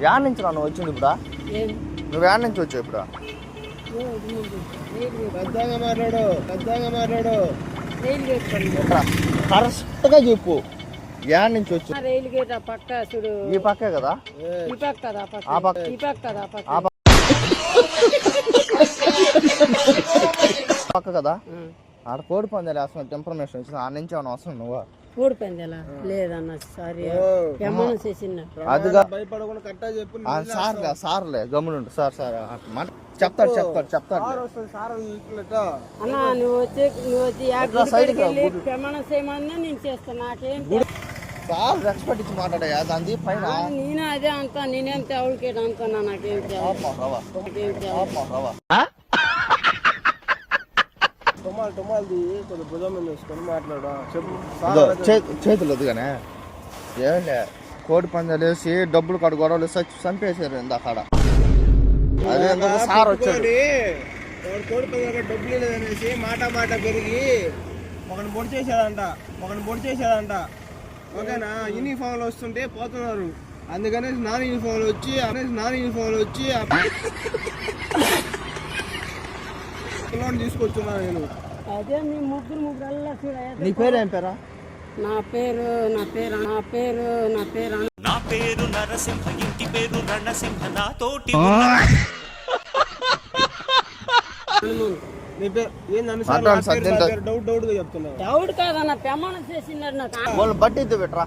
Add నుంచి నువ్వు వచ్చింది ఇప్పుడు? నువ్వు యాడ్ నుంచి వచ్చావు ఇప్పుడు? మాట్లాడు కరెక్ట్గా చెప్పు. యాడ్ నుంచి వచ్చి రైలు గేట్ పక్క చూడు. ఈ పక్కే కదా? ఈ పక్క కదా? ఆ పక్క. ఈ పక్క కదా? పక్క కదా? ఆడ కోడి పందాలు వేస్తున్నట్టు ఇన్ఫర్మేషన్ వచ్చింది. ఆ నుంచి ఏమైనా వస్తుంది నువ్వు? కోడి పందాలా? లేదన్న సారీ చేసిన అదిగా సార్లే గమ్మునుండు. సార్ చెప్తాడు అన్నా. నువ్వు వచ్చి ప్రమాణం చేయమన్నా నేను చేస్తాను. నాకేం సార్ రెస్పెక్ట్ ఇచ్చి మాట్లాడా దాని పైన. నేను అదే అంతా నేనేం తేవడికేట అనుకున్నా. నాకేం టుమాల్ది కొంచెం భుజం వేసుకొని మాట్లాడు. చేతులు వద్దుగానే ఏమంటే కోడి పందాలు వేసి డబ్బులు కాడు గొడవలు చంపేశారు ఇందాక. అదే సార్ వచ్చాడు. కోడి పందాలు డబ్బులు లేదనేసి మాట పెరిగి ఒకరిని పొడి చేశాడంట. ఓకేనా? యూనిఫామ్ లో వస్తుంటే పోతున్నారు. అందుకనే నాన్ యూనిఫామ్ లో వచ్చి తీసుకొచ్చున్నా నేను. అదే మీ ముగ్గురు నీ పేరు ఏం పేరా? నా పేరు నరసింహ, ఇంటి పేరు రణసింహ, నాతోటి డౌట్ గా చెప్తున్నా. డౌట్ కాదన్న, ప్రమాణం చేసినారు నాకు. బట్టి పెట్టరా.